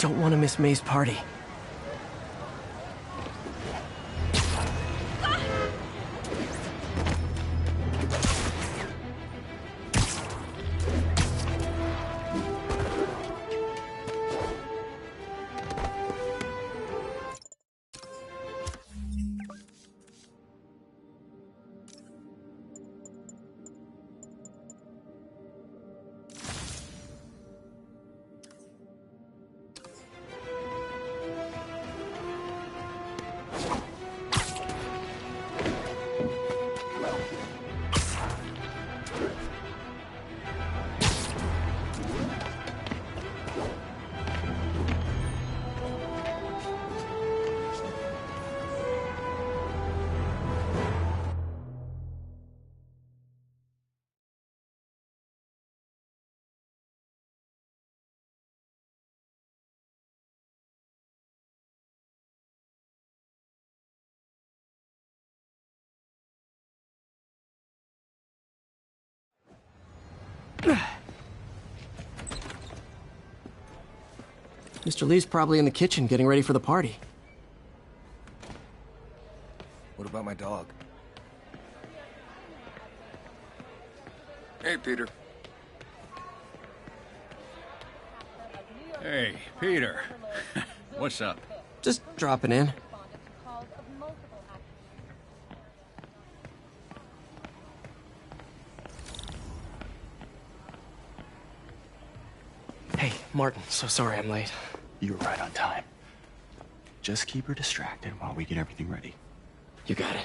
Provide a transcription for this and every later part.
don't want to miss May's party. Mr. Lee's probably in the kitchen getting ready for the party. What about my dog? Hey, Peter. Hey, Peter. What's up? Just dropping in. Hey, Martin, so sorry I'm late. You were right on time. Just keep her distracted while we get everything ready. You got it.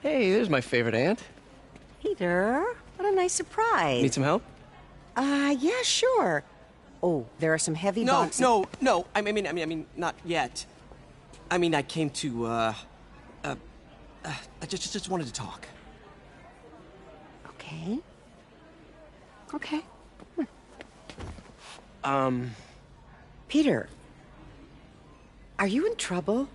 Hey, there's my favorite aunt. Peter, what a nice surprise. Need some help? Yeah, sure. Oh, there are some heavy boxes. No. I mean, not yet. I mean, I came to, I just wanted to talk. Okay. Okay. Peter, are you in trouble?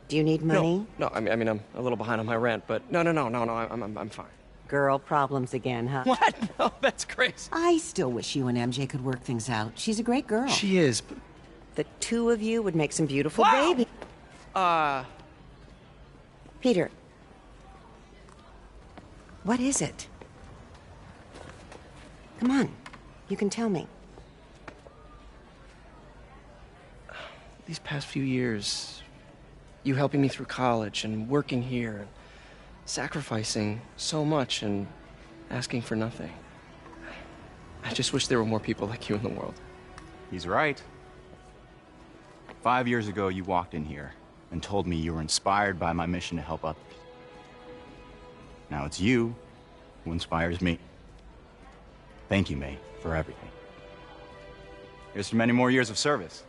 Do you need money? No, I mean, I'm a little behind on my rent, but no, I'm fine. Girl problems again, huh? What? No, that's crazy. I still wish you and MJ could work things out. She's a great girl. She is, but... The two of you would make some beautiful Wow! baby. Peter, what is it? Come on, you can tell me. These past few years, you helping me through college and working here, and sacrificing so much and asking for nothing. I just wish there were more people like you in the world. He's right. 5 years ago, you walked in here and told me you were inspired by my mission to help others. Now it's you who inspires me. Thank you, May, for everything. Here's to many more years of service.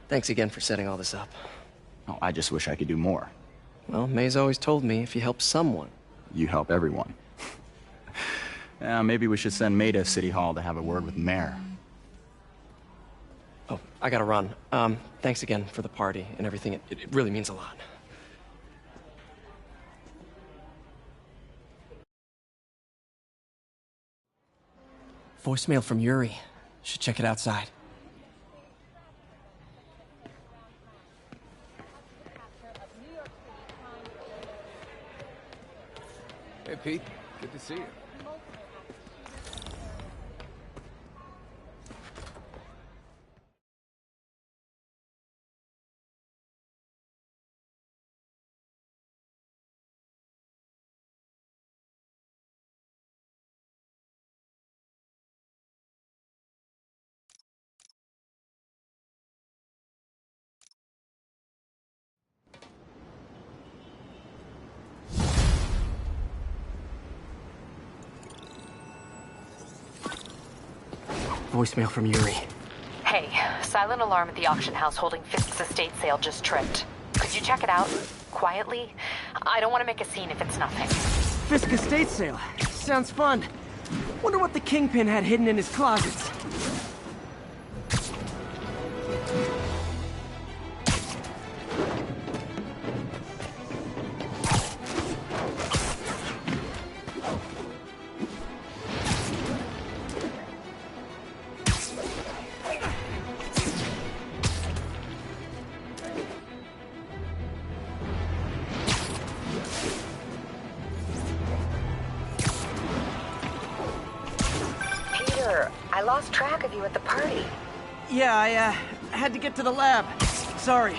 Thanks again for setting all this up. Oh, I just wish I could do more. Well, May's always told me if you help someone... You help everyone. Maybe we should send May to City Hall to have a word with the mayor. Oh, I gotta run. Thanks again for the party and everything. It really means a lot. Voicemail from Yuri. Should check it outside. Hey, Pete. Good to see you. Voicemail from Yuri. Hey, silent alarm at the auction house holding Fisk's estate sale just tripped. Could you check it out? Quietly? I don't want to make a scene if it's nothing. Fisk estate sale. Sounds fun. Wonder what the Kingpin had hidden in his closets. Peter, I lost track of you at the party. Yeah, I had to get to the lab. Sorry.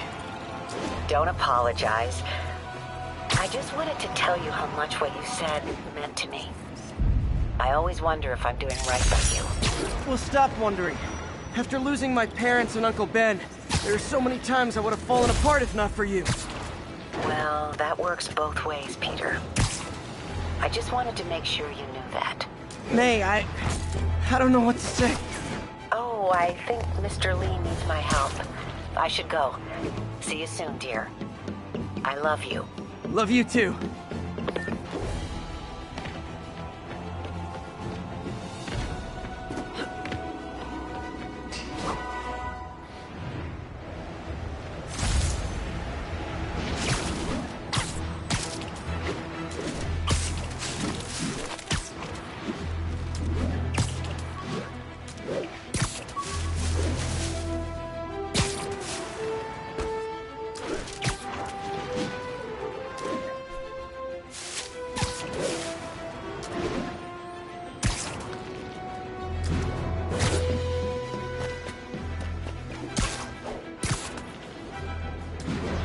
Don't apologize. I just wanted to tell you how much what you said meant to me. I always wonder if I'm doing right by you. Well, stop wondering. After losing my parents and Uncle Ben, there are so many times I would have fallen apart if not for you. Well, that works both ways, Peter. I just wanted to make sure you knew that. May, I don't know what to say. Oh, I think Mr. Lee needs my help. I should go. See you soon, dear. I love you. Love you too.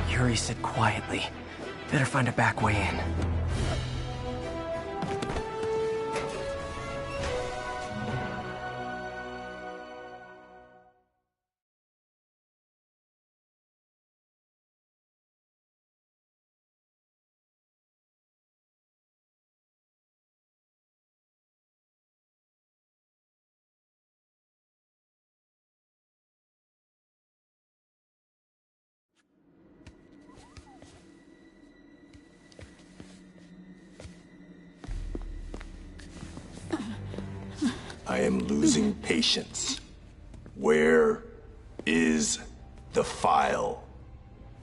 Yuri said quietly. Better find a back way in. I am losing patience. Where is the file?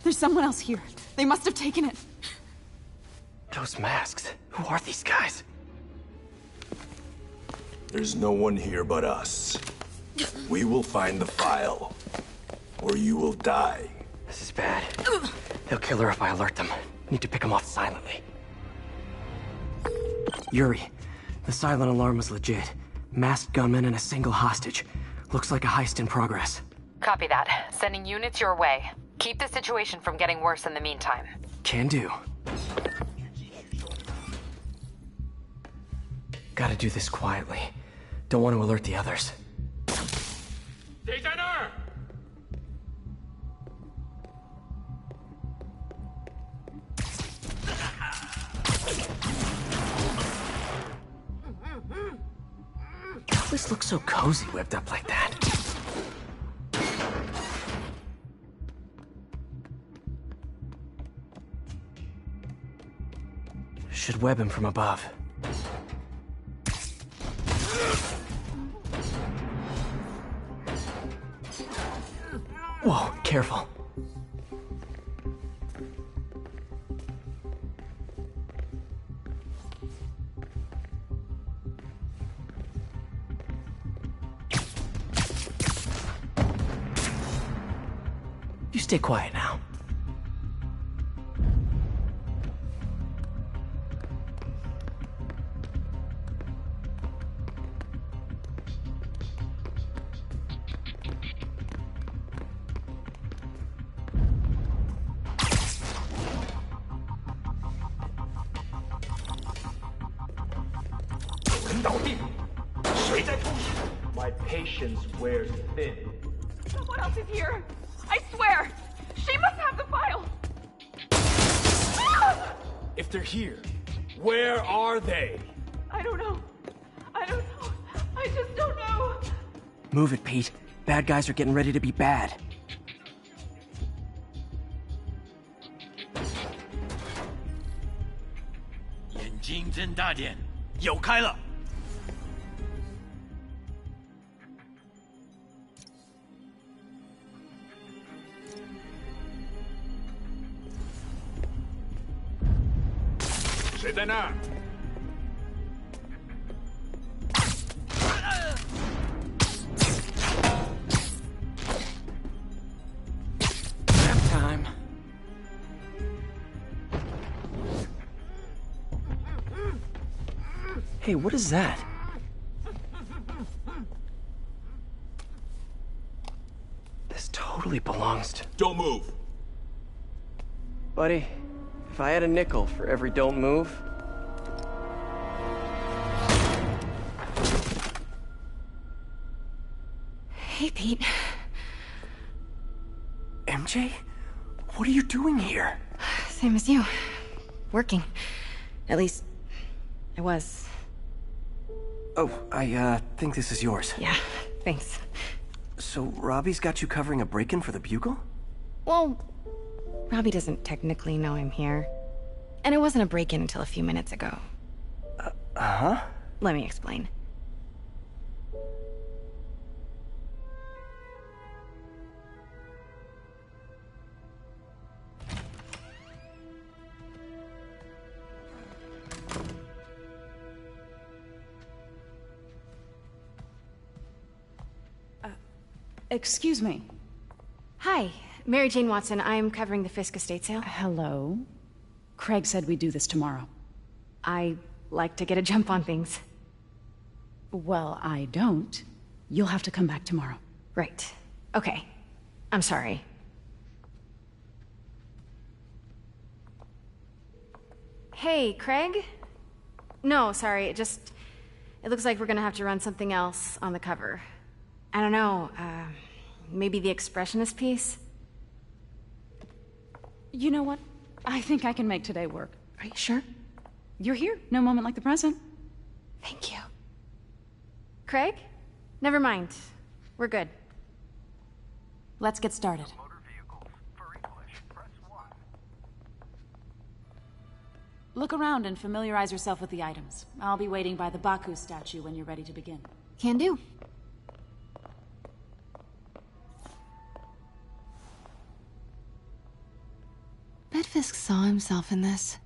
There's someone else here. They must have taken it. Those masks. Who are these guys? There's no one here but us. We will find the file, or you will die. This is bad. They'll kill her if I alert them. Need to pick them off silently. Yuri, the silent alarm was legit. Masked gunmen and a single hostage. Looks like a heist in progress. Copy that. Sending units your way. Keep the situation from getting worse in the meantime. Can do. Gotta do this quietly. Don't want to alert the others. Always looks so cozy whipped up like that. Should web him from above. Whoa, careful. You stay quiet now. My patience wears thin. Someone else is here. I swear. She must have the file. If they're here, where are they? I don't know. I just don't know. Move it, Pete. Bad guys are getting ready to be bad. Sedena! Nap time. Hey, what is that? This totally belongs to... Don't move. Buddy, if I had a nickel for every don't move... Hey, Pete. MJ? What are you doing here? Same as you. Working. At least, I was. Oh, I think this is yours. Yeah, thanks. So, Robbie's got you covering a break-in for the Bugle? Well, Robbie doesn't technically know I'm here. And it wasn't a break-in until a few minutes ago. Huh? Let me explain. Excuse me. Hi, Mary Jane Watson. I'm covering the Fisk estate sale. Hello. Craig said we'd do this tomorrow. I like to get a jump on things. Well, I don't. You'll have to come back tomorrow. Right. Okay. I'm sorry. Hey, Craig? No, sorry, it looks like we're gonna have to run something else on the cover. I don't know, maybe the expressionist piece? You know what? I think I can make today work. Are you sure? You're here. No moment like the present. Thank you. Craig? Never mind. We're good. Let's get started. Look around and familiarize yourself with the items. I'll be waiting by the Baku statue when you're ready to begin. Can do. Bet Fisk saw himself in this.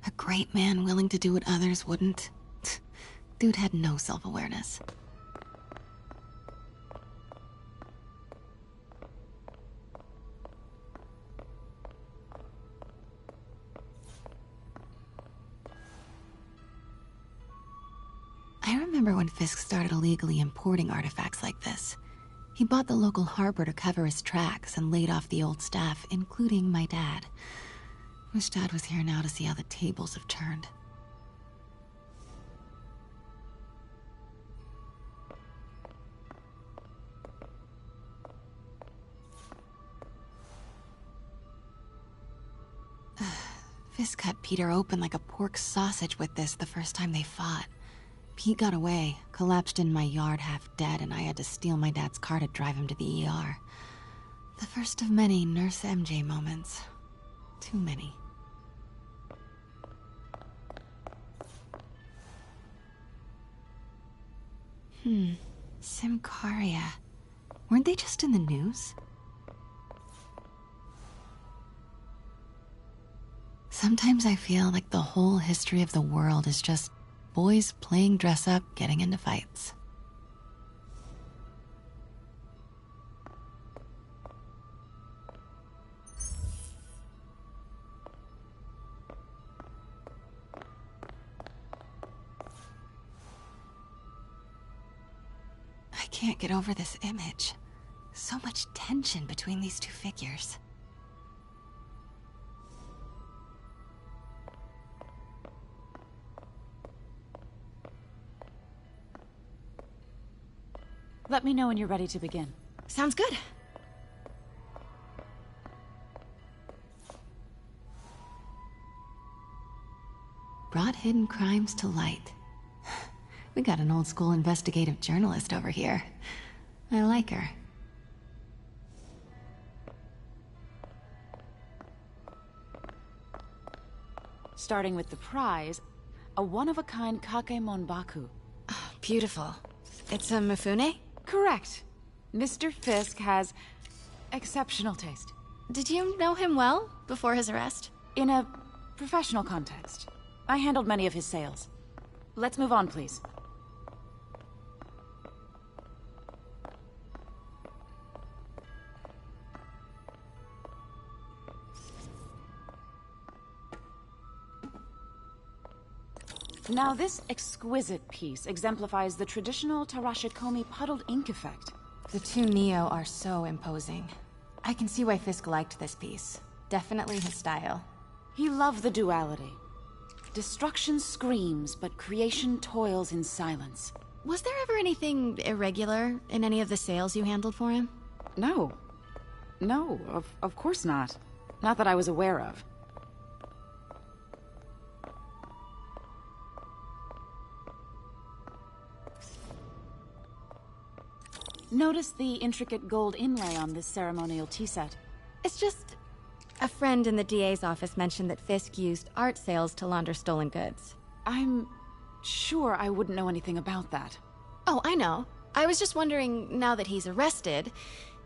A great man willing to do what others wouldn't. Dude had no self-awareness. I remember when Fisk started illegally importing artifacts like this. He bought the local harbor to cover his tracks and laid off the old staff, including my dad. Wish Dad was here now to see how the tables have turned. Fisk cut Peter open like a pork sausage with this the first time they fought. Pete got away, collapsed in my yard half dead, and I had to steal my dad's car to drive him to the ER. The first of many Nurse MJ moments. Too many. Symkaria. Weren't they just in the news? Sometimes I feel like the whole history of the world is just boys playing dress-up, getting into fights. I can't get over this image. So much tension between these two figures. Let me know when you're ready to begin. Sounds good. Brought hidden crimes to light. We got an old school investigative journalist over here. I like her. Starting with the prize, a one-of-a-kind Kakemon Baku. Oh, beautiful. It's a Mifune? Correct. Mr. Fisk has exceptional taste. Did you know him well before his arrest? In a professional context. I handled many of his sales. Let's move on, please. Now, this exquisite piece exemplifies the traditional Tarashikomi puddled ink effect. The two Neo are so imposing. I can see why Fisk liked this piece. Definitely his style. He loved the duality. Destruction screams, but creation toils in silence. Was there ever anything irregular in any of the sales you handled for him? No. No, of course not. Not that I was aware of. Notice the intricate gold inlay on this ceremonial tea set. It's just... a friend in the DA's office mentioned that Fisk used art sales to launder stolen goods. I'm sure I wouldn't know anything about that. Oh, I know. I was just wondering, now that he's arrested,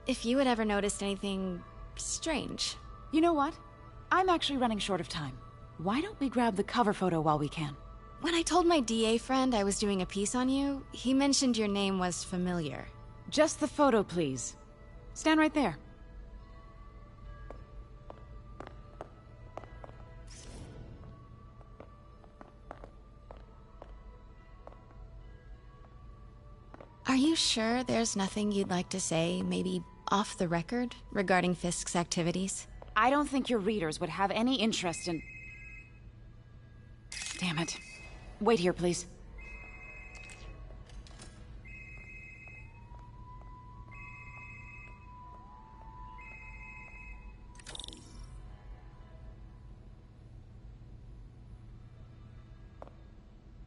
if you had ever noticed anything strange. You know what? I'm actually running short of time. Why don't we grab the cover photo while we can? When I told my DA friend I was doing a piece on you, he mentioned your name was familiar. Just the photo, please. Stand right there. Are you sure there's nothing you'd like to say, maybe off the record, regarding Fisk's activities? I don't think your readers would have any interest in... Damn it. Wait here, please.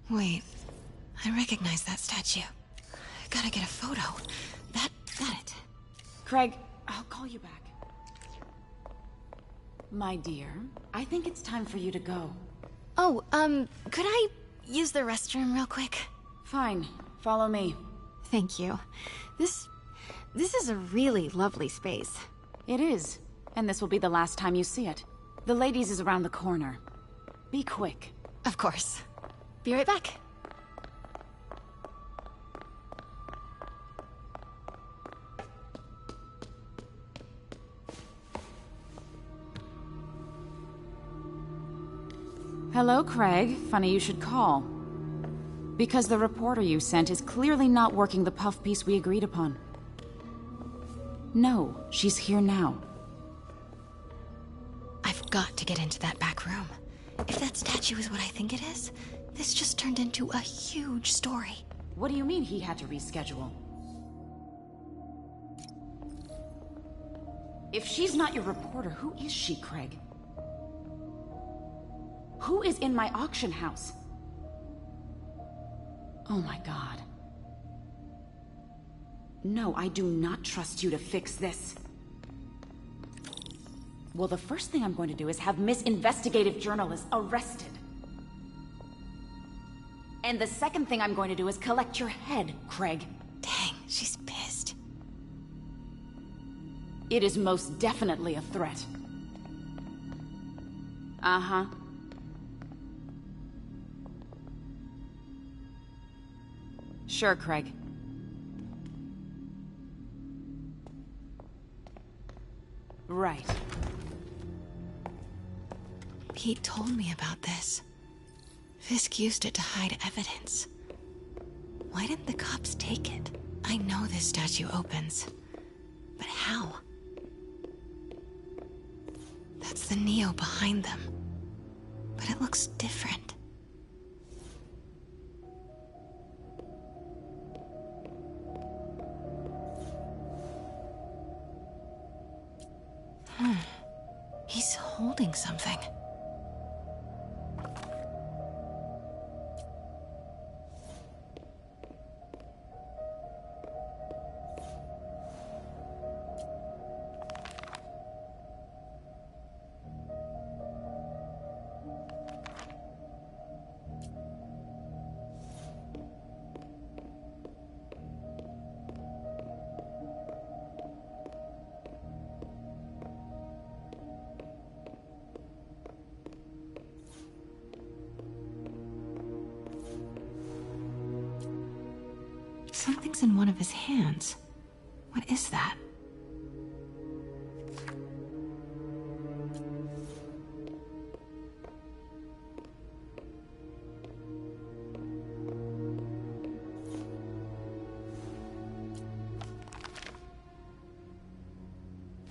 Wait, I recognize that statue. Gotta get a photo. Got it. Craig, I'll call you back. My dear, I think it's time for you to go. Oh, could I use the restroom real quick? Fine. Follow me. Thank you. This is a really lovely space. It is. And this will be the last time you see it. The ladies is around the corner. Be quick. Of course. Be right back. Hello, Craig. Funny you should call. Because the reporter you sent is clearly not working the puff piece we agreed upon. No, she's here now. I've got to get into that back room. If that statue is what I think it is, this just turned into a huge story. What do you mean he had to reschedule? If she's not your reporter, who is she, Craig? Who is in my auction house? Oh my god. No, I do not trust you to fix this. Well, the first thing I'm going to do is have Miss Investigative Journalist arrested. And the second thing I'm going to do is collect your head, Craig. Dang, she's pissed. It is most definitely a threat. Uh-huh. Sure, Craig. Right. Pete told me about this. Fisk used it to hide evidence. Why didn't the cops take it? I know this statue opens. But how? That's the Neo behind them. But it looks different. He's holding something. Something's in one of his hands. What is that?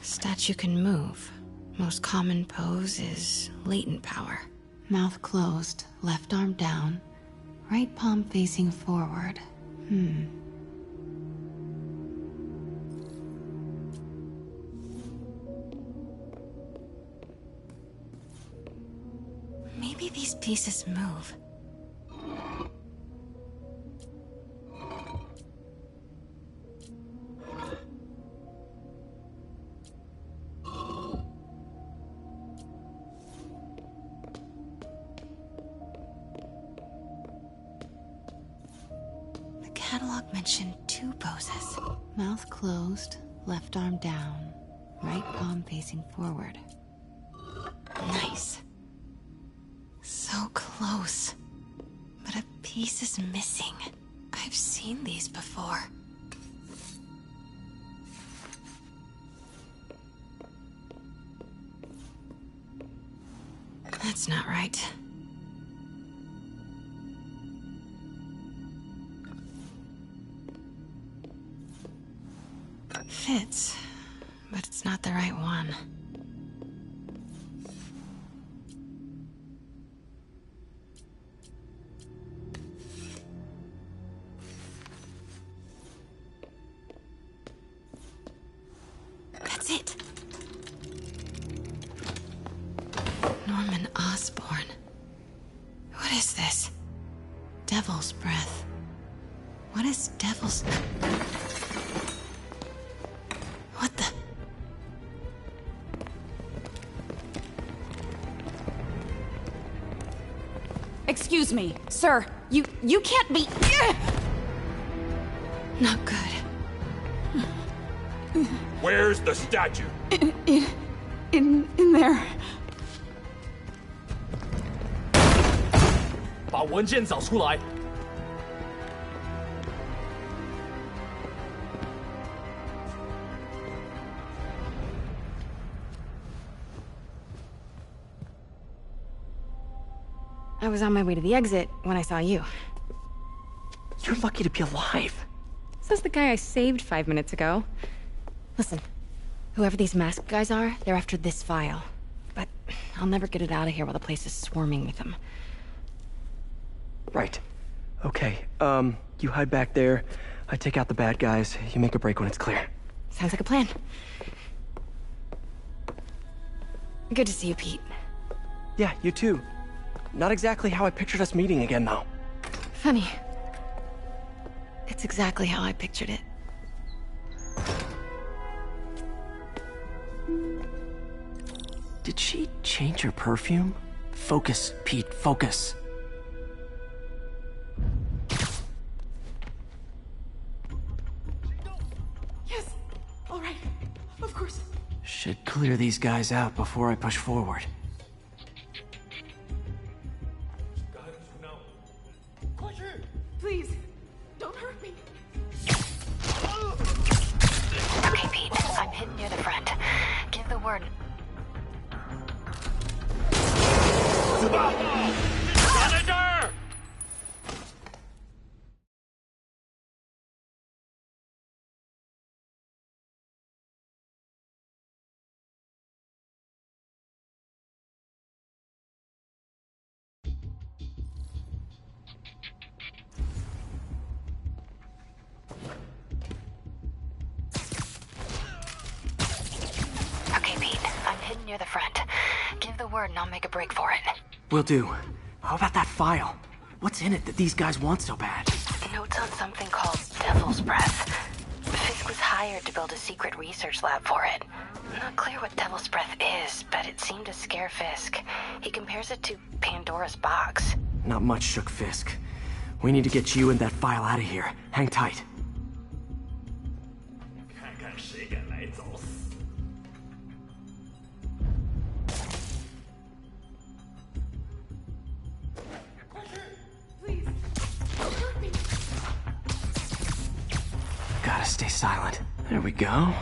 Statue can move. Most common pose is latent power. Mouth closed, left arm down, right palm facing forward. Maybe these pieces move. The catalog mentioned 2 poses. Mouth closed, left arm down, right palm facing forward. Nice. So close. But a piece is missing. I've seen these before. That's not right. Fits, but it's not the right one. That's it. Norman Osborn. What is this? Devil's breath. What is devil's... What the... Excuse me, sir. You can't be... Not good. Where's the statue? In there. 把文件找出来。 I was on my way to the exit when I saw you. You're lucky to be alive. Says the guy I saved 5 minutes ago. Listen, whoever these masked guys are, they're after this file. But I'll never get it out of here while the place is swarming with them. Right. Okay, you hide back there. I take out the bad guys. You make a break when it's clear. Sounds like a plan. Good to see you, Pete. Yeah, you too. Not exactly how I pictured us meeting again, though. Funny. It's exactly how I pictured it. Did she change her perfume? Focus, Pete, focus. Yes. All right. Of course. Should clear these guys out before I push forward. Please, don't hurt me. Okay, Pete. I'm hidden near the front. Give the word. Okay, Pete. I'm hidden near the front. Give the word and I'll make a break for it. Will do. How about that file? What's in it that these guys want so bad? Notes on something called Devil's Breath. Fisk was hired to build a secret research lab for it. Not clear what Devil's Breath is, but it seemed to scare Fisk. He compares it to Pandora's box. Not much shook Fisk. We need to get you and that file out of here. Hang tight. 看看谁敢来找死！ Please, don't hurt me. There we go.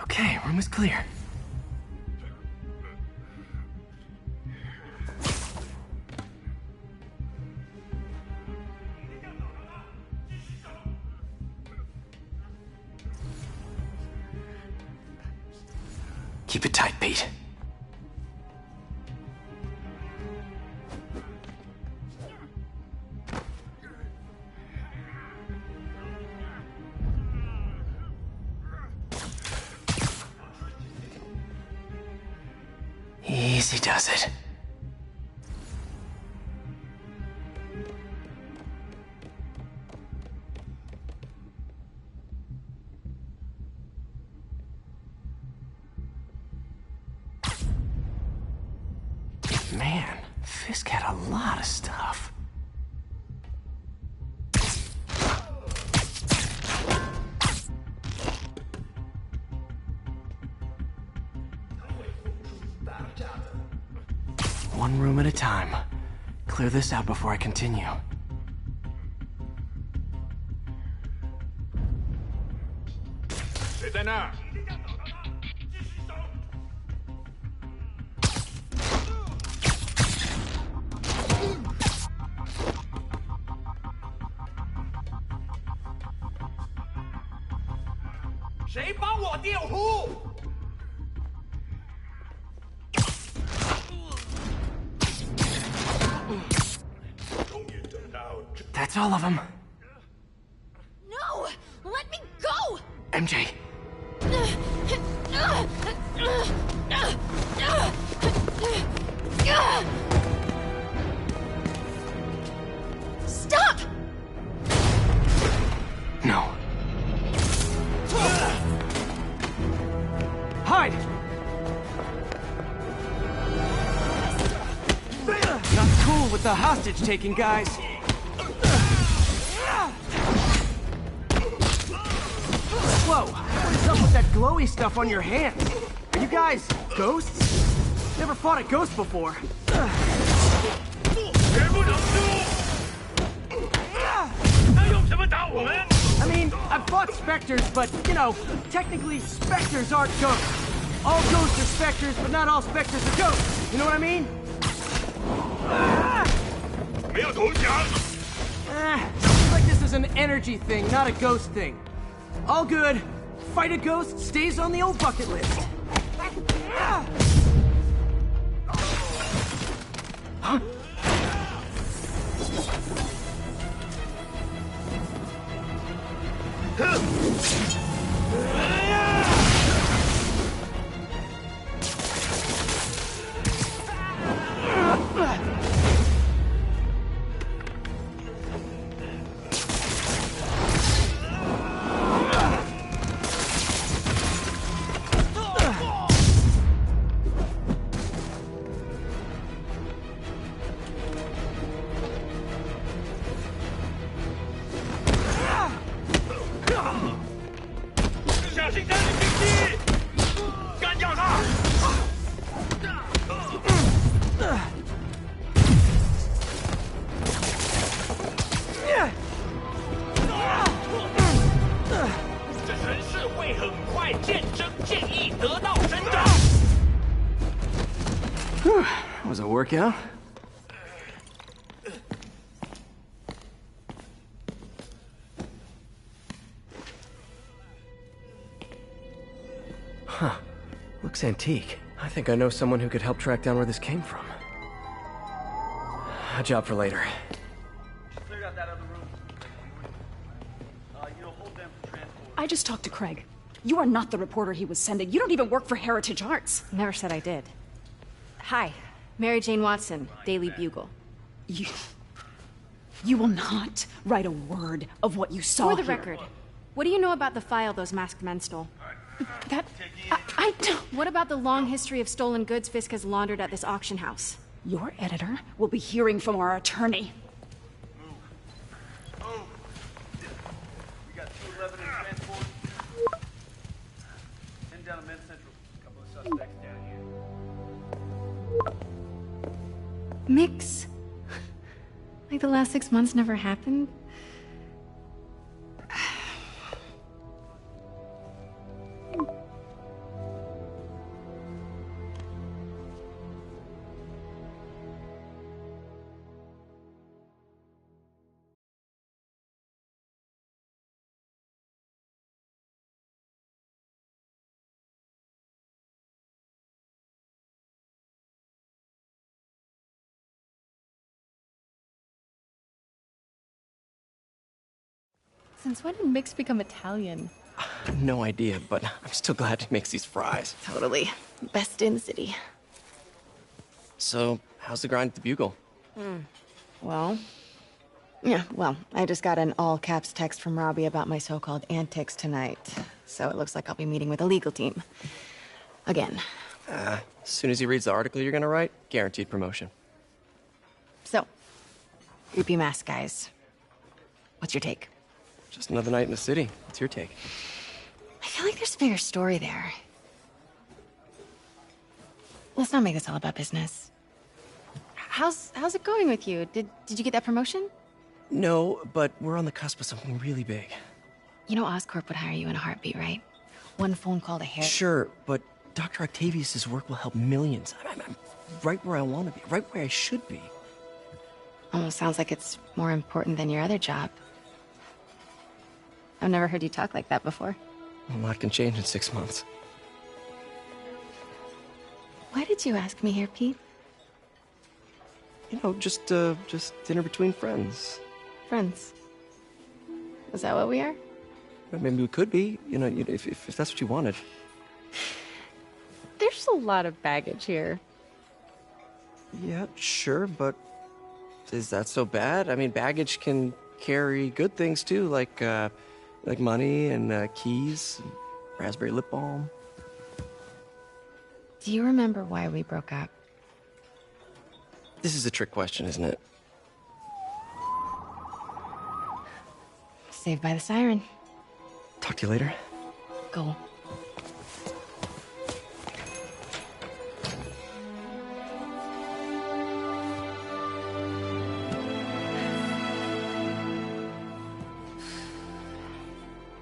Okay, room is clear. Keep it tight, Pete. Easy does it. Man, Fisk had a lot of stuff. One room at a time. Clear this out before I continue. That's all of them. No! Let me go! MJ. Stop! No. Hide! Not cool with the hostage-taking, guys. Whoa, what is up with that glowy stuff on your hands? Are you guys ghosts? Never fought a ghost before. I mean, I've fought specters, but, you know, technically specters aren't ghosts. All ghosts are specters, but not all specters are ghosts. You know what I mean? Seems like this is an energy thing, not a ghost thing. All good. Fight a ghost stays on the old bucket list. Huh? Was a workout? Huh. Looks antique. I think I know someone who could help track down where this came from. A job for later. I just talked to Craig. You are not the reporter he was sending. You don't even work for Heritage Arts. Never said I did. Hi, Mary Jane Watson, Daily Bugle. You will not write a word of what you saw For the here. record, what do you know about the file those masked men stole? I don't... What about the long history of stolen goods Fisk has laundered at this auction house? Your editor will be hearing from our attorney. We got 211 in transport. 10 down to Men's Central. A couple of suspects down here. Mix? Like the last 6 months never happened? Since when did Mix become Italian? No idea, but I'm still glad he makes these fries. Totally. Best in the city. So, how's the grind at the Bugle? Well, I just got an all-caps text from Robbie about my so-called antics tonight. So it looks like I'll be meeting with the legal team. Again. As soon as he reads the article you're gonna write, guaranteed promotion. So, creepy mask guys. What's your take? Just another night in the city. What's your take? I feel like there's a bigger story there. Let's not make this all about business. How's it going with you? Did you get that promotion? No, but we're on the cusp of something really big. You know Oscorp would hire you in a heartbeat, right? One phone call to Harry. Sure, but Dr. Octavius's work will help millions. I'm right where I want to be, right where I should be. Almost sounds like it's more important than your other job. I've never heard you talk like that before. A lot can change in 6 months. Why did you ask me here, Pete? You know, just dinner between friends. Friends. Is that what we are? Well, maybe we could be, you know, if that's what you wanted. There's a lot of baggage here. Yeah, sure, but is that so bad? I mean, baggage can carry good things too, like money and keys, and raspberry lip balm. Do you remember why we broke up? This is a trick question, isn't it? Saved by the siren. Talk to you later. Go.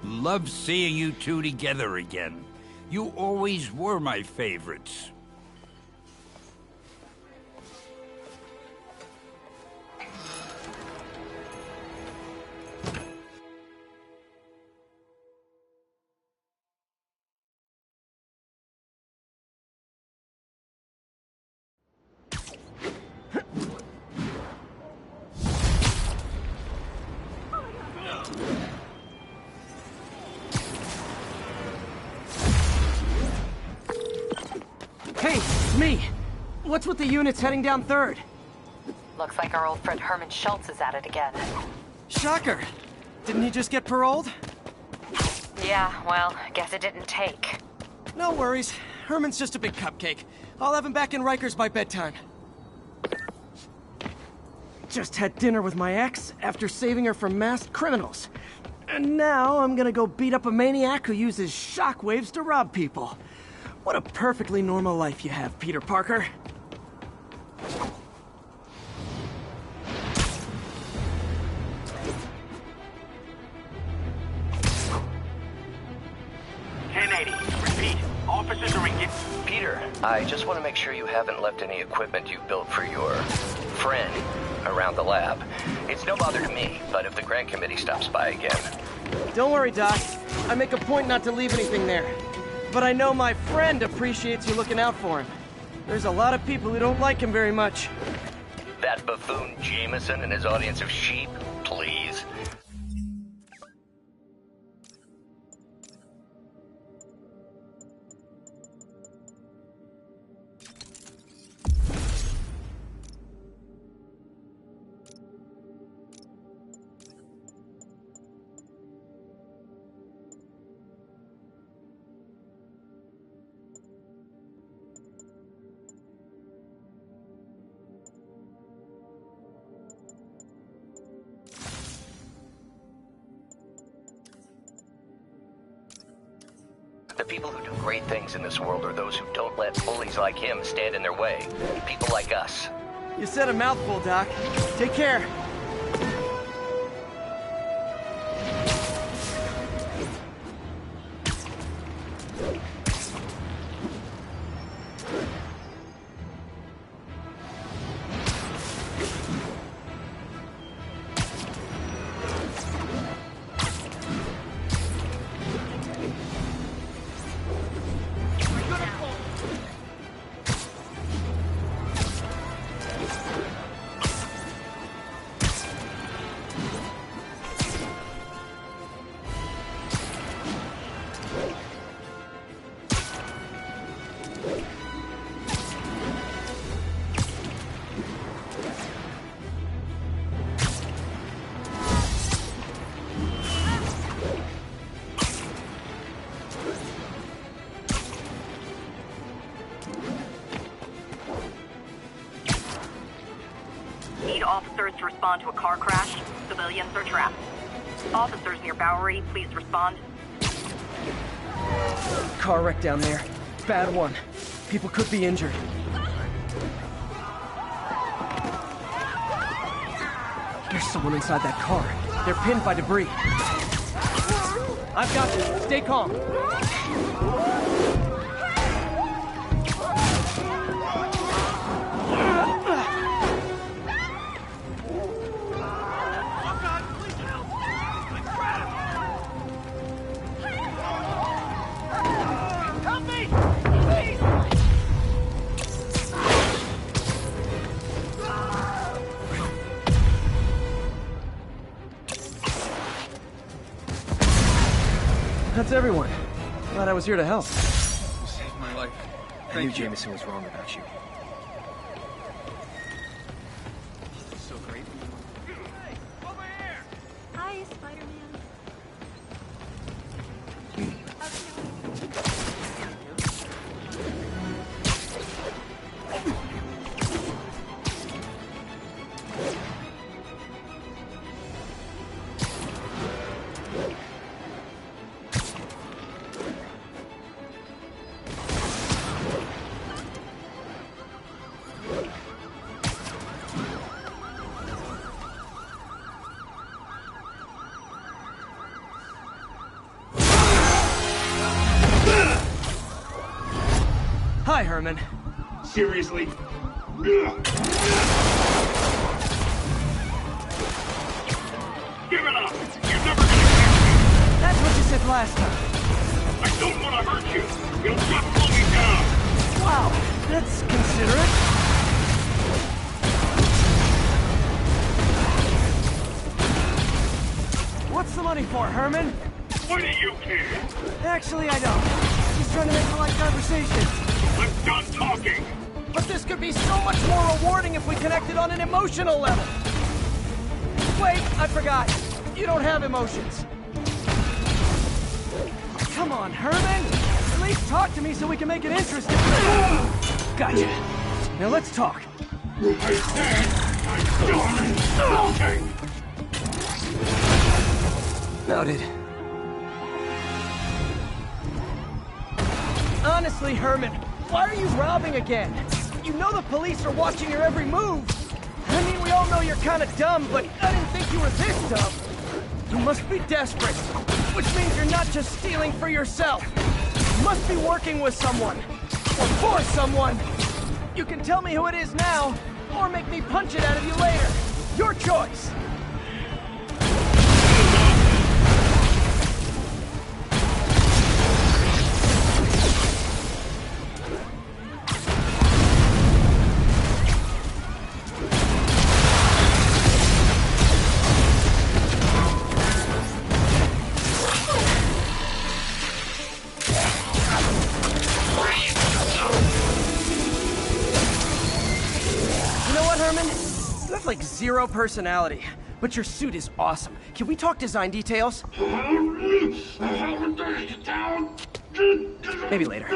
Love seeing you two together again. You always were my favorites. Hey, it's me. What's with the units heading down 3rd? Looks like our old friend Herman Schultz is at it again. Shocker. Didn't he just get paroled? Yeah, well, guess it didn't take. No worries. Herman's just a big cupcake. I'll have him back in Rikers by bedtime. Just had dinner with my ex after saving her from masked criminals. And now I'm gonna go beat up a maniac who uses shockwaves to rob people. What a perfectly normal life you have, Peter Parker. Repeat. Officers are engaged. Peter, I just want to make sure you haven't left any equipment you've built for your friend around the lab. It's no bother to me, but if the grant committee stops by again... Don't worry, Doc. I make a point not to leave anything there. But I know my friend appreciates you looking out for him. There's a lot of people who don't like him very much. That buffoon Jameson and his audience of sheep? Please. The people who do great things in this world are those who don't let bullies like him stand in their way. People like us. You said a mouthful, Doc. Take care. Officers to respond to a car crash. Civilians are trapped. Officers near Bowery, please respond. Car wreck down there. Bad one. People could be injured. There's someone inside that car. They're pinned by debris. I've got you. Stay calm. That's everyone. Glad I was here to help. You saved my life. I knew Jameson was wrong about you. So great. Hi, Spider-Man. Hi, Herman. Seriously? Give it up! You're never gonna catch me! That's what you said last time. I don't want to hurt you! You'll just pull me down! Wow, that's considerate. What's the money for, Herman? What do you care? Actually, I don't. Just trying to make polite conversation. I'm done talking! But this could be so much more rewarding if we connected on an emotional level. Wait, I forgot. You don't have emotions. Come on, Herman. At least talk to me so we can make it interesting. Gotcha. Now let's talk. I said I'm done talking! Noted. Honestly, Herman, why are you robbing again? You know the police are watching your every move. I mean, we all know you're kind of dumb, but I didn't think you were this dumb. You must be desperate, which means you're not just stealing for yourself. You must be working with someone, or for someone. You can tell me who it is now, or make me punch it out of you later. Your choice. Like zero personality, but your suit is awesome. Can we talk design details? Maybe later.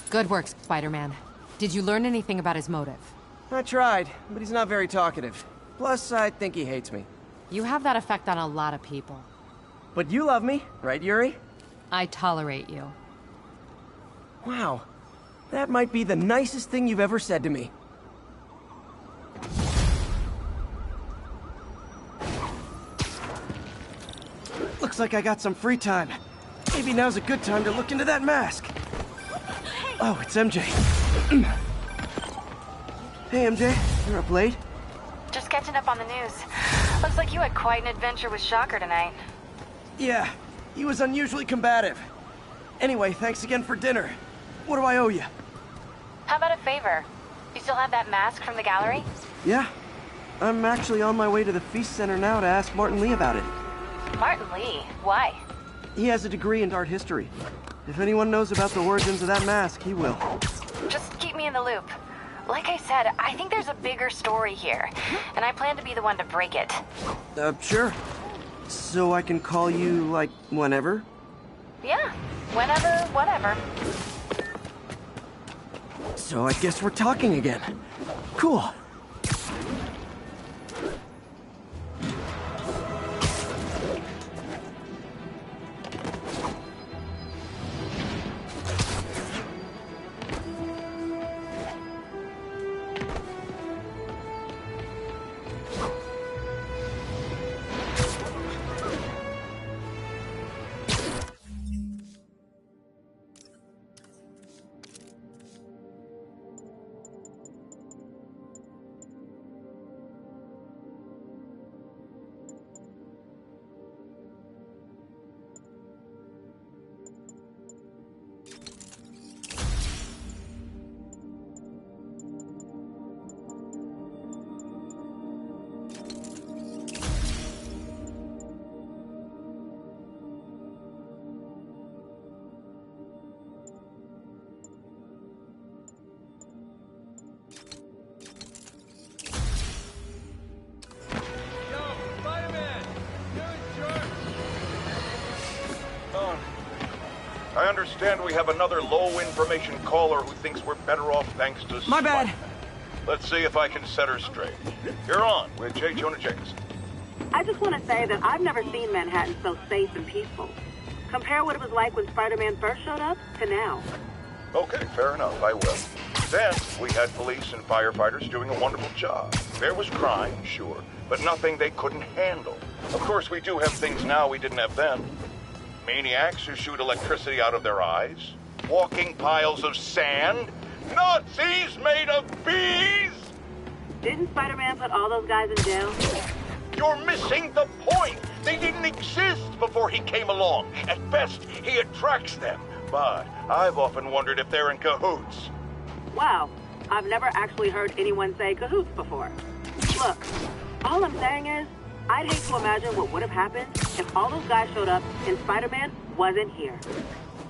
Good work, Spider-Man. Did you learn anything about his motive? I tried, but he's not very talkative. Plus, I think he hates me. You have that effect on a lot of people. But you love me, right, Yuri? I tolerate you. Wow. That might be the nicest thing you've ever said to me. Looks like I got some free time. Maybe now's a good time to look into that mask. Oh, it's MJ. Hey, MJ. You're up late? Just catching up on the news. Looks like you had quite an adventure with Shocker tonight. Yeah, he was unusually combative. Anyway, thanks again for dinner. What do I owe you? How about a favor? You still have that mask from the gallery? Yeah. I'm actually on my way to the Feast Center now to ask Martin Lee about it. Martin Lee? Why? He has a degree in art history. If anyone knows about the origins of that mask, he will. Just keep me in the loop. Like I said, I think there's a bigger story here, and I plan to be the one to break it. Sure. So I can call you, like, whenever? Yeah, whenever, whatever. So I guess we're talking again. Cool. I understand we have another low-information caller who thinks we're better off thanks to My bad. Let's see if I can set her straight. You're on with J. Jonah Jameson. I just want to say that I've never seen Manhattan so safe and peaceful. Compare what it was like when Spider-Man first showed up to now. Okay, fair enough, I will. Then, we had police and firefighters doing a wonderful job. There was crime, sure, but nothing they couldn't handle. Of course, we do have things now we didn't have then. Maniacs who shoot electricity out of their eyes. Walking piles of sand. Nazis made of bees! Didn't Spider-Man put all those guys in jail? You're missing the point! They didn't exist before he came along. At best, he attracts them. But I've often wondered if they're in cahoots. Wow, I've never actually heard anyone say cahoots before. Look, all I'm saying is, I'd hate to imagine what would have happened if all those guys showed up and Spider-Man wasn't here.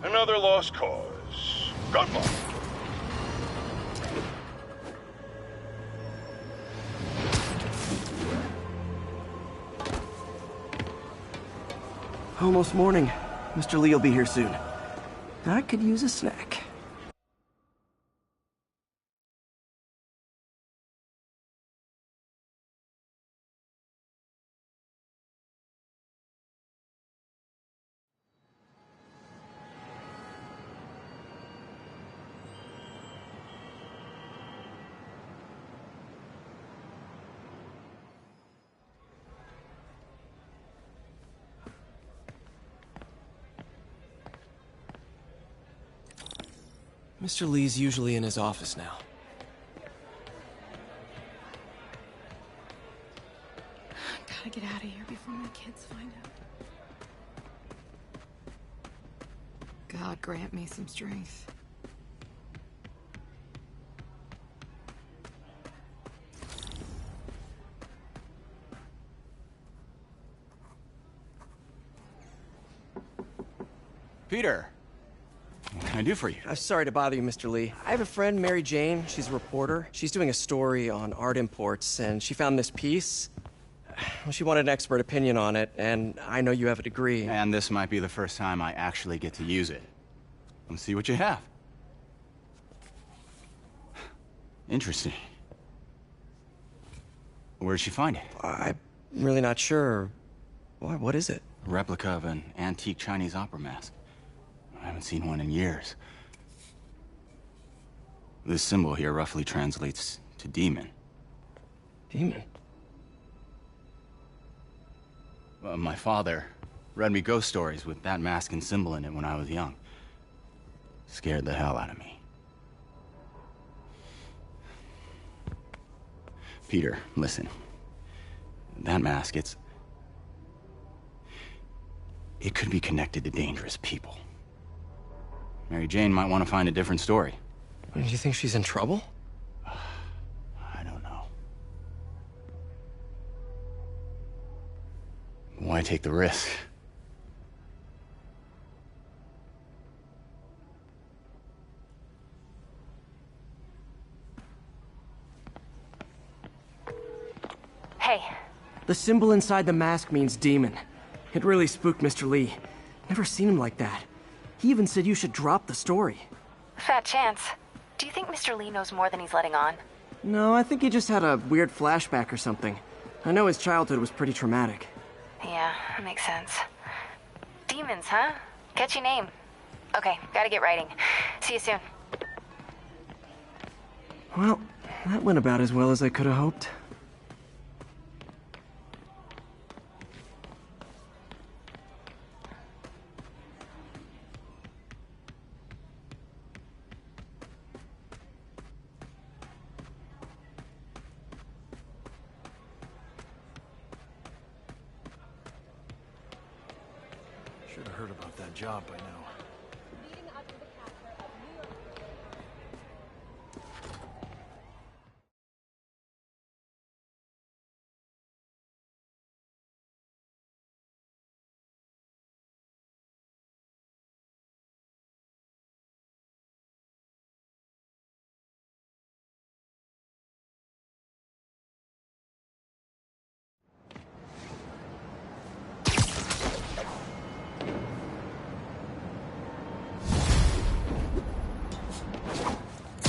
Another lost cause. Good luck. Almost morning. Mr. Lee will be here soon. I could use a snack. Mr. Lee's usually in his office now. Gotta get out of here before my kids find out. God grant me some strength. Peter! What can I do for you? I'm sorry to bother you, Mr. Lee. I have a friend, Mary Jane. She's a reporter. She's doing a story on art imports, and she found this piece. Well, she wanted an expert opinion on it, and I know you have a degree. And this might be the first time I actually get to use it. Let's see what you have. Interesting. Where'd she find it? I'm really not sure. What is it? A replica of an antique Chinese opera mask. I haven't seen one in years. This symbol here roughly translates to demon. Demon? My father read me ghost stories with that mask and symbol in it when I was young. Scared the hell out of me. Peter, listen. That mask, it could be connected to dangerous people. Mary Jane might want to find a different story. Do you think she's in trouble? I don't know. Why take the risk? Hey. The symbol inside the mask means demon. It really spooked Mr. Lee. Never seen him like that. He even said you should drop the story. Fat chance. Do you think Mr. Lee knows more than he's letting on? No, I think he just had a weird flashback or something. I know his childhood was pretty traumatic. Yeah, makes sense. Demons, huh? Catchy name. Okay, gotta get writing. See you soon. Well, that went about as well as I could have hoped. Should have heard about that job by now.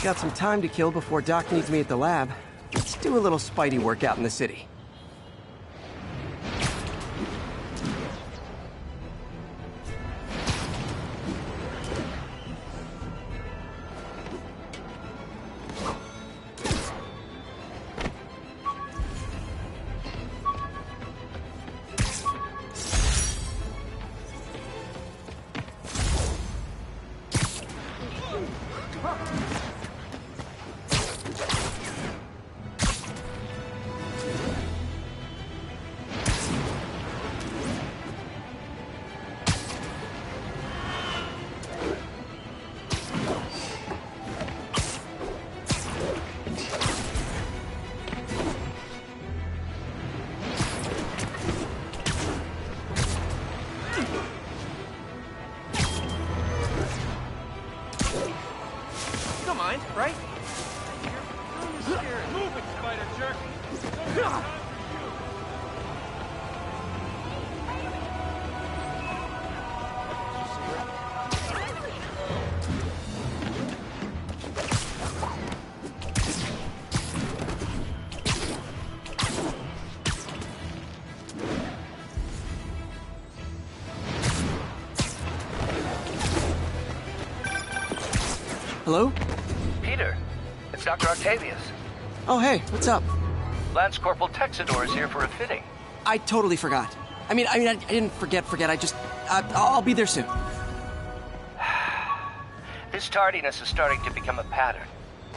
Got some time to kill before Doc needs me at the lab. Let's do a little Spidey workout in the city. Right? Move it, spider jerk! Hello? Peter, it's Dr. Octavius. Oh, hey, what's up? Lance Corporal Texador is here for a fitting. I totally forgot. I didn't forget. I'll be there soon. This tardiness is starting to become a pattern.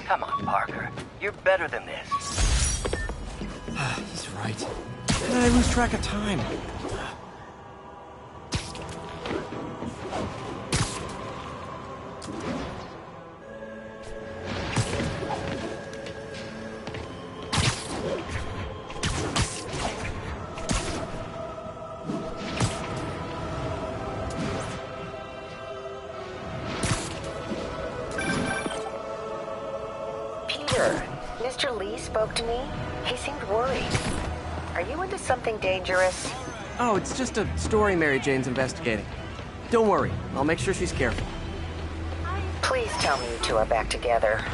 Come on, Parker. You're better than this. He's right. I lose track of time. Mr. Lee spoke to me. He seemed worried. Are you into something dangerous? Oh, it's just a story Mary Jane's investigating. Don't worry, I'll make sure she's careful. Please tell me you two are back together.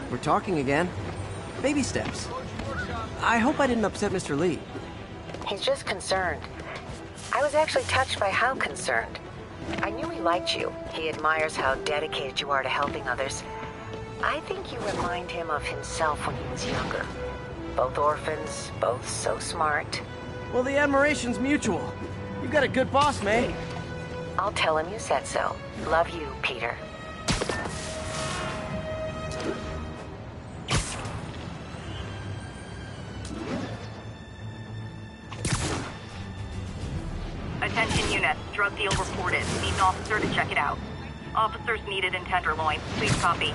We're talking again. Baby steps. I hope I didn't upset Mr. Lee. He's just concerned. I was actually touched by how concerned. I knew he liked you. He admires how dedicated you are to helping others. I think you remind him of himself when he was younger. Both orphans, both so smart. Well, the admiration's mutual. You've got a good boss, May. I'll tell him you said so. Love you, Peter. Attention units, drug deal reported. Need an officer to check it out. Officers needed in Tenderloin. Please copy.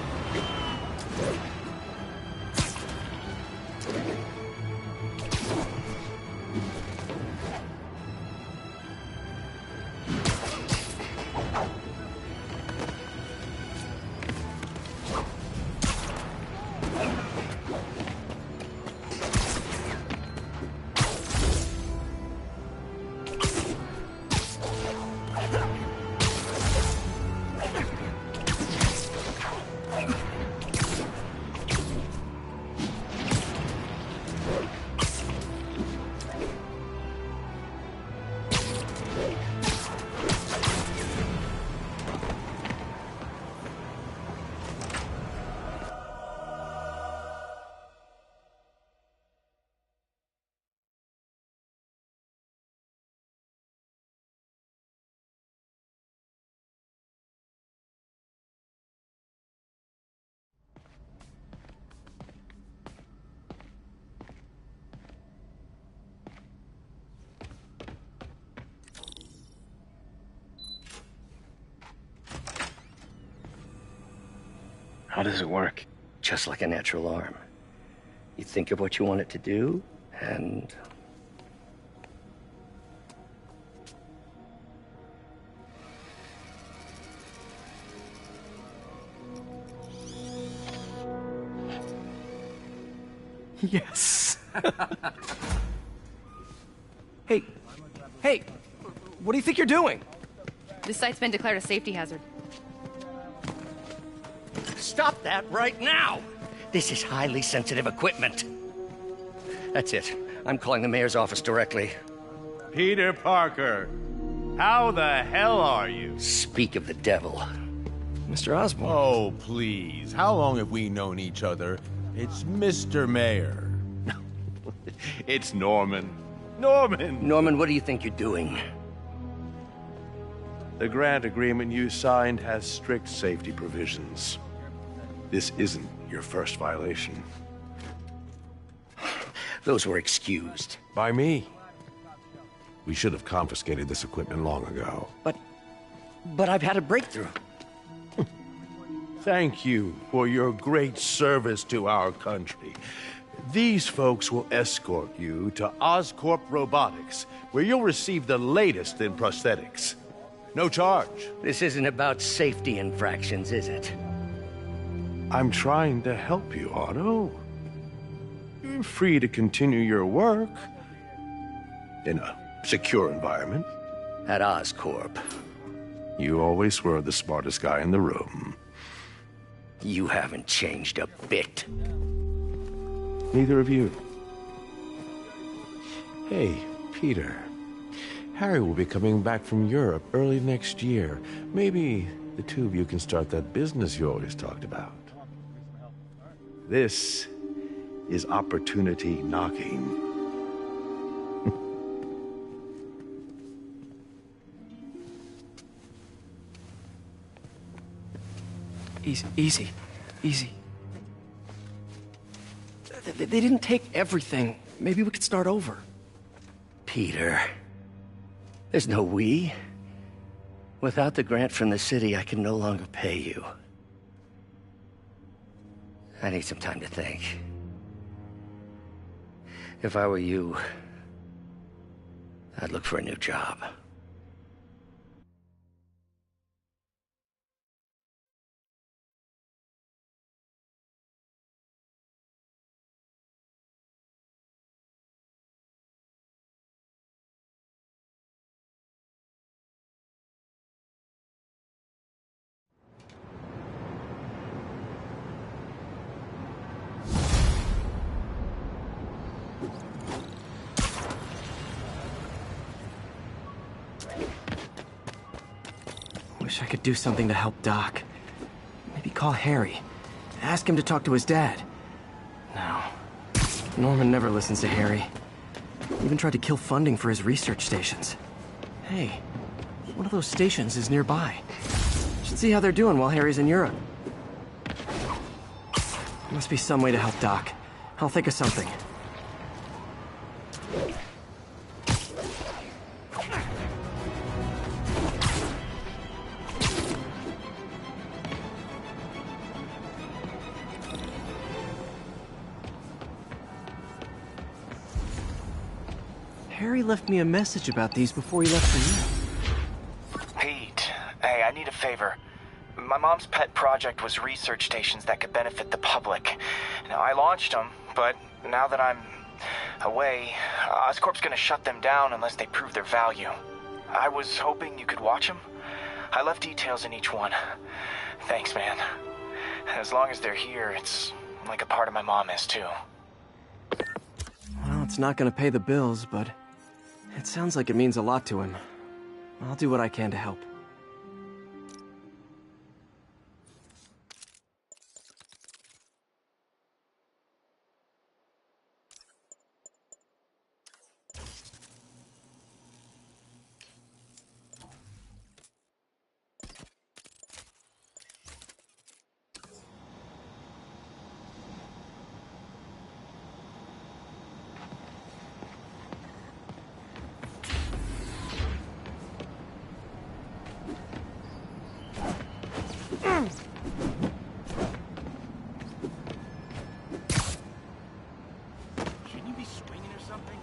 How does it work? Just like a natural arm. You think of what you want it to do, and... Yes. Hey, what do you think you're doing? This site's been declared a safety hazard. Stop that right now! This is highly sensitive equipment. That's it. I'm calling the mayor's office directly. Peter Parker, how the hell are you? Speak of the devil. Mr. Osborn. Oh, please. How long have we known each other? It's Mr. Mayor. It's Norman. Norman, what do you think you're doing? The grant agreement you signed has strict safety provisions. This isn't your first violation. Those were excused. By me. We should have confiscated this equipment long ago. But I've had a breakthrough. Thank you for your great service to our country. These folks will escort you to Oscorp Robotics, where you'll receive the latest in prosthetics. No charge. This isn't about safety infractions, is it? I'm trying to help you, Otto. You're free to continue your work in a secure environment. At Oscorp. You always were the smartest guy in the room. You haven't changed a bit. Neither of you. Hey, Peter. Harry will be coming back from Europe early next year. Maybe the two of you can start that business you always talked about. This is opportunity knocking. Easy. They didn't take everything. Maybe we could start over. Peter, there's no we. Without the grant from the city, I can no longer pay you. I need some time to think. If I were you, I'd look for a new job. I could do something to help Doc. Maybe call Harry. Ask him to talk to his dad. No. Norman never listens to Harry. Even tried to kill funding for his research stations. Hey, one of those stations is nearby. Should see how they're doing while Harry's in Europe. Must be some way to help Doc. I'll think of something. Harry left me a message about these before he left for you. Pete, hey, I need a favor. My mom's pet project was research stations that could benefit the public. Now, I launched them, but now that I'm away, Oscorp's gonna shut them down unless they prove their value. I was hoping you could watch them. I left details in each one. Thanks, man. As long as they're here, it's like a part of my mom is, too. Well, it's not gonna pay the bills, but it sounds like it means a lot to him. I'll do what I can to help. Shouldn't you be swinging or something?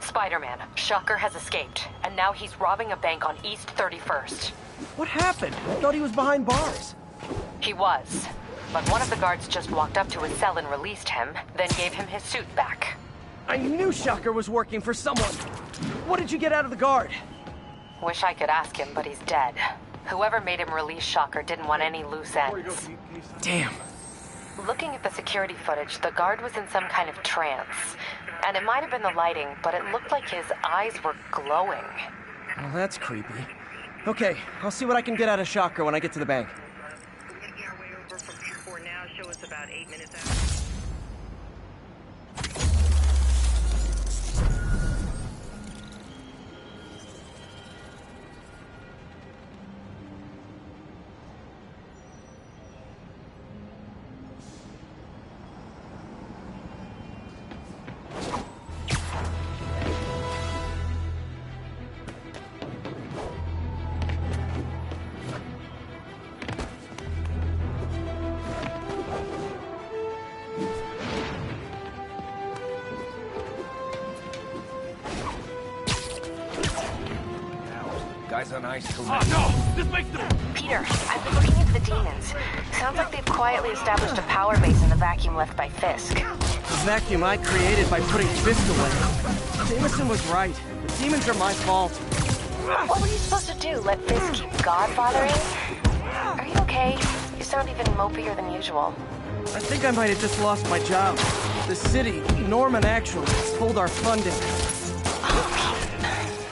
Spider-Man, Shocker has escaped, and now he's robbing a bank on East 31st. What happened? I thought he was behind bars. He was, but one of the guards just walked up to his cell and released him, then gave him his suit back. I knew Shocker was working for someone. What did you get out of the guard? Wish I could ask him, but he's dead. Whoever made him release Shocker didn't want any loose ends. Damn. Looking at the security footage, the guard was in some kind of trance. And it might have been the lighting, but it looked like his eyes were glowing. Well, that's creepy. Okay, I'll see what I can get out of Shocker when I get to the bank. About 8 minutes out. Guys on ice till Oh no! This makes no... Peter, I've been looking into the demons. Sounds like they've quietly established a power base in the vacuum left by Fisk. The vacuum I created by putting Fisk away. Jameson was right. The demons are my fault. What were you supposed to do? Let Fisk keep godfathering? Are you okay? You sound even mopier than usual. I think I might have just lost my job. The city, Norman actually, pulled our funding.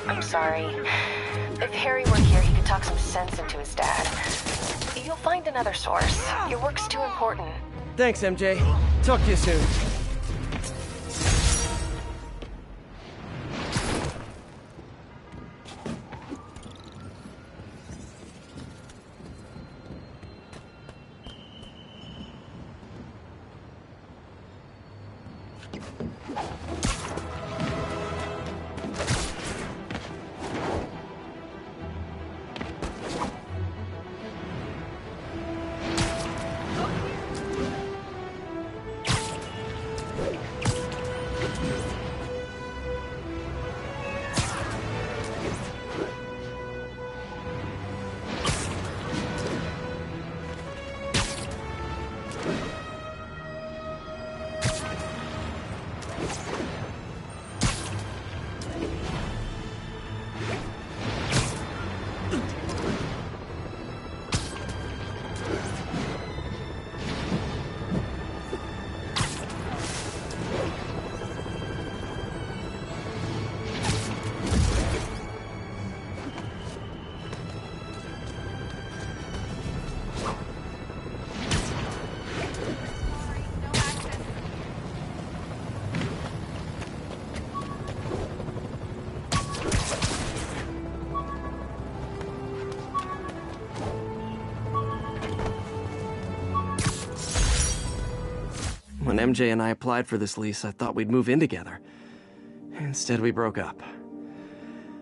I'm sorry. If Harry were here, he could talk some sense into his dad. You'll find another source. Your work's too important. Thanks, MJ. Talk to you soon. When MJ and I applied for this lease, I thought we'd move in together. Instead, we broke up.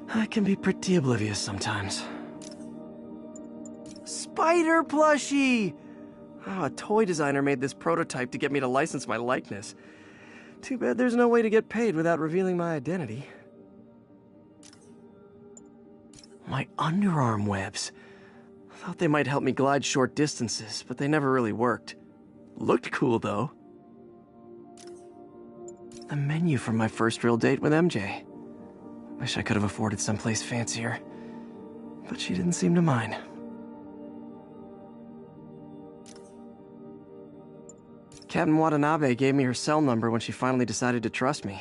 I can be pretty oblivious sometimes. Spider plushie! Oh, a toy designer made this prototype to get me to license my likeness. Too bad there's no way to get paid without revealing my identity. My underarm webs. Thought they might help me glide short distances, but they never really worked. Looked cool, though. The menu from my first real date with MJ. Wish I could have afforded someplace fancier. But she didn't seem to mind. Captain Watanabe gave me her cell number when she finally decided to trust me.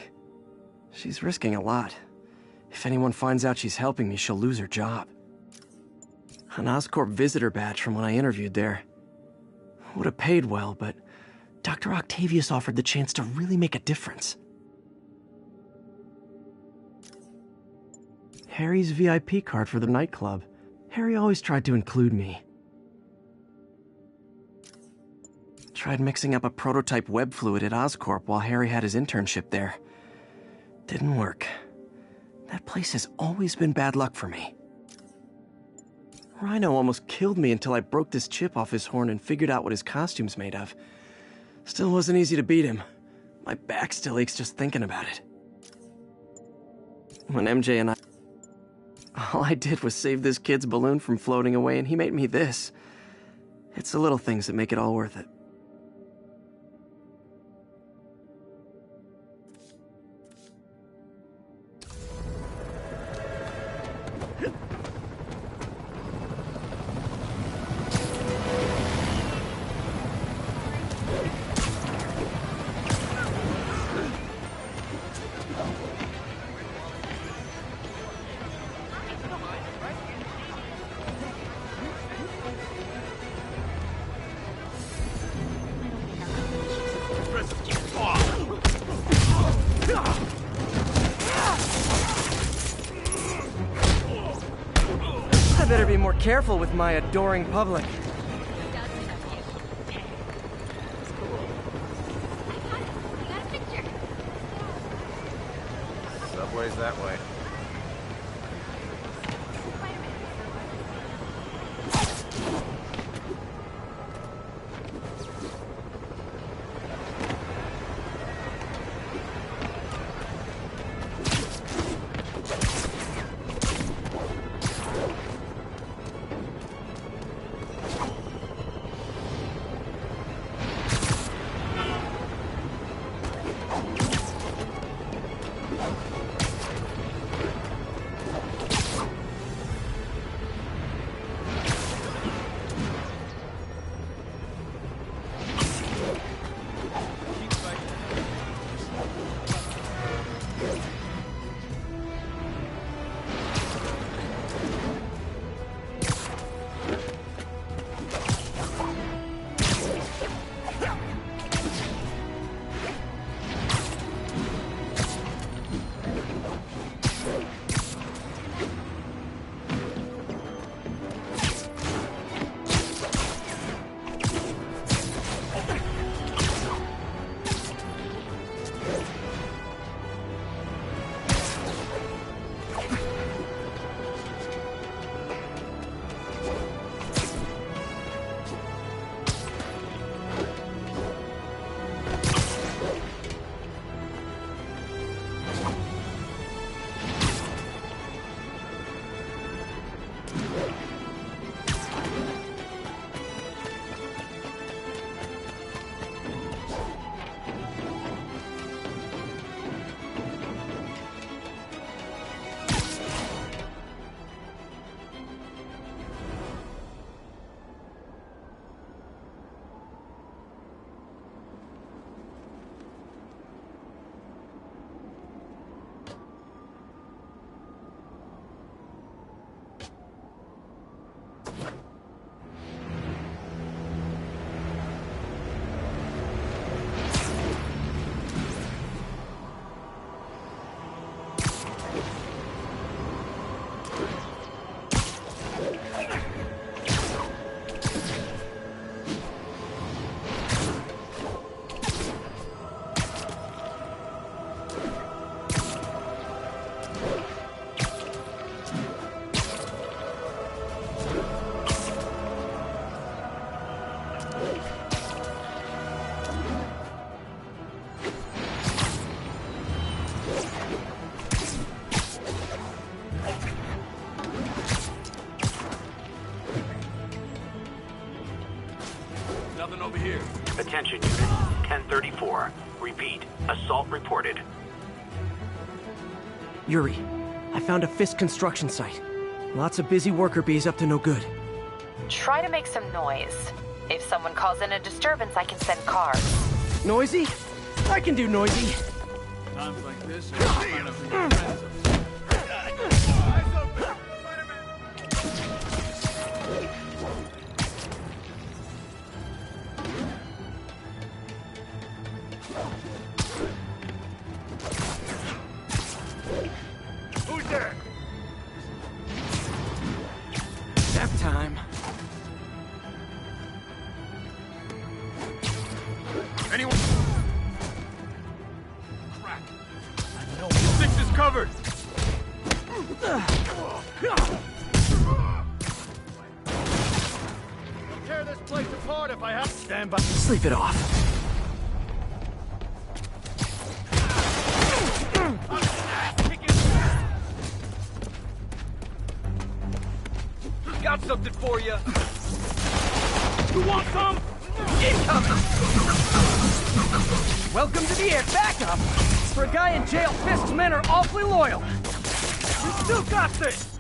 She's risking a lot. If anyone finds out she's helping me, she'll lose her job. An Oscorp visitor badge from when I interviewed there. Would have paid well, but Dr. Octavius offered the chance to really make a difference. Harry's VIP card for the nightclub. Harry always tried to include me. Tried mixing up a prototype web fluid at Oscorp while Harry had his internship there. Didn't work. That place has always been bad luck for me. Rhino almost killed me until I broke this chip off his horn and figured out what his costume's made of. Still wasn't easy to beat him. My back still aches just thinking about it. When MJ and I... All I did was save this kid's balloon from floating away, and he made me this. It's the little things that make it all worth it. I better be more careful with my adoring public. Subway's that way. Attention unit, 1034. Repeat, assault reported. Yuri, I found a Fisk construction site. Lots of busy worker bees up to no good. Try to make some noise. If someone calls in a disturbance, I can send cars. Noisy? I can do noisy. Times like this, you find out who your friends are. Who's there? Nap time. Anyone? Crack. I know. Six is covered. I'll tear this place apart if I have to. Stand by. Sleep it off. Got something for you. You want some? Incoming! Welcome to the air backup! For a guy in jail, Fisk's men are awfully loyal. You still got this!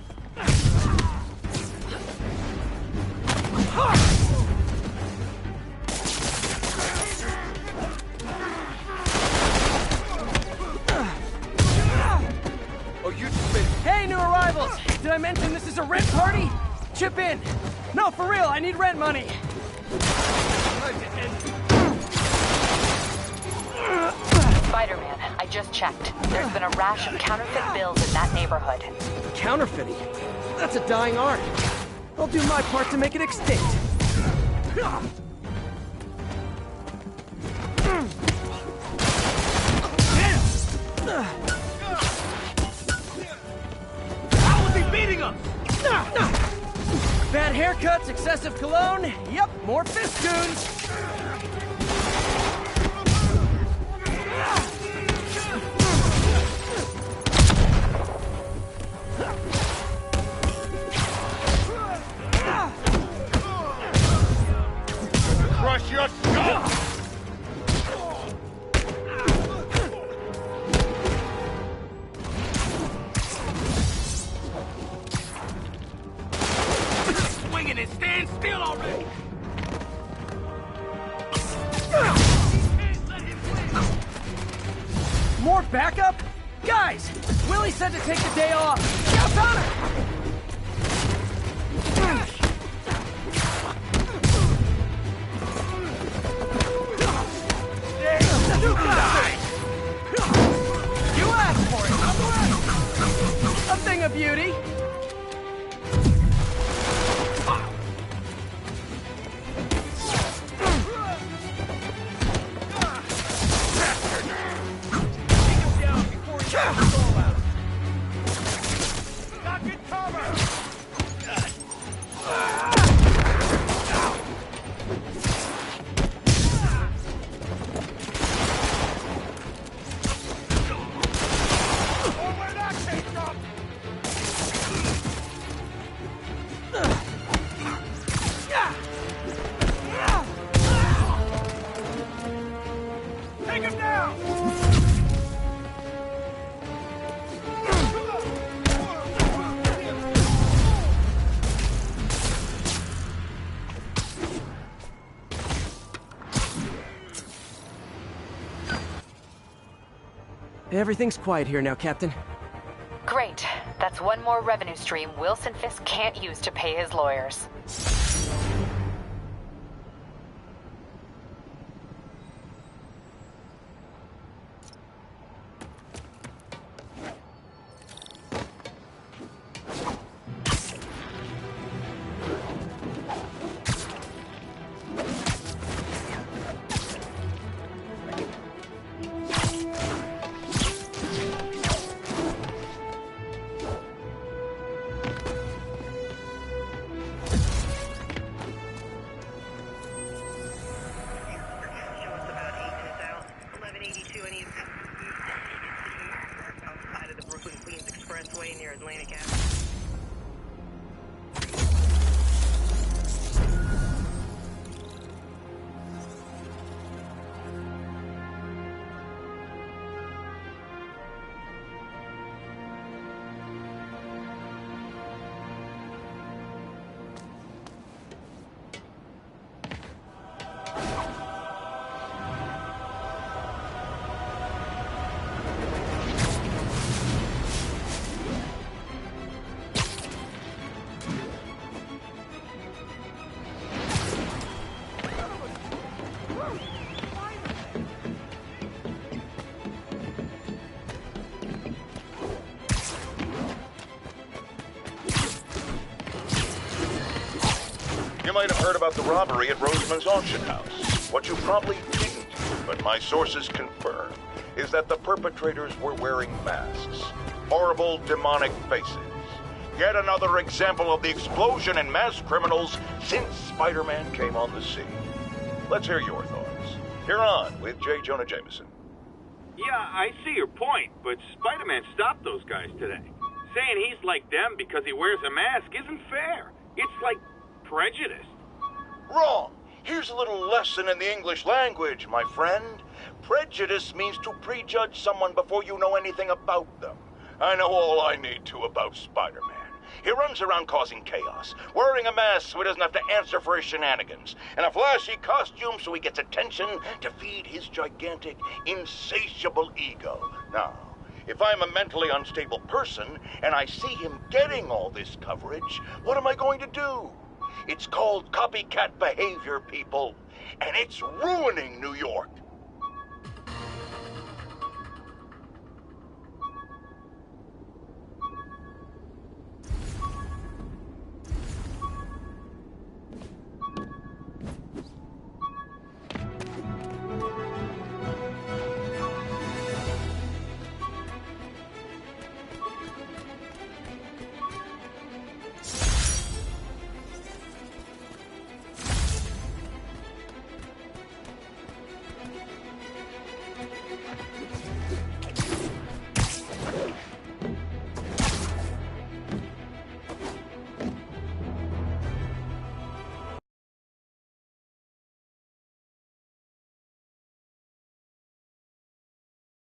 Oh, you just been... Hey, new arrivals! Did I mention this is a rent party? Chip in! No, for real, I need rent money! Spider-Man, I just checked. There's been a rash of counterfeit bills in that neighborhood. Counterfeiting? That's a dying art. I'll do my part to make it extinct. How was he beating us? Bad haircuts, excessive cologne. Yep, more Fisk goons. Crush your skull! Swinging and stand still already! More backup? Guys, Willie said to take the day off. Scout's on her! You asked for it! A thing of beauty. Take him down! Everything's quiet here now, Captain. Great. That's one more revenue stream Wilson Fisk can't use to pay his lawyers. You might have heard about the robbery at Roseman's auction house. What you probably didn't, but my sources confirm, is that the perpetrators were wearing masks. Horrible, demonic faces. Yet another example of the explosion in mass criminals since Spider-Man came on the scene. Let's hear your thoughts. You're on with J. Jonah Jameson. Yeah, I see your point, but Spider-Man stopped those guys today. Saying he's like them because he wears a mask isn't fair. It's like prejudice. Wrong. Here's a little lesson in the English language, my friend. Prejudice means to prejudge someone before you know anything about them. I know all I need to about Spider-Man. He runs around causing chaos, wearing a mask so he doesn't have to answer for his shenanigans, and a flashy costume so he gets attention to feed his gigantic, insatiable ego. Now, if I'm a mentally unstable person and I see him getting all this coverage, what am I going to do? It's called copycat behavior, people, and it's ruining New York.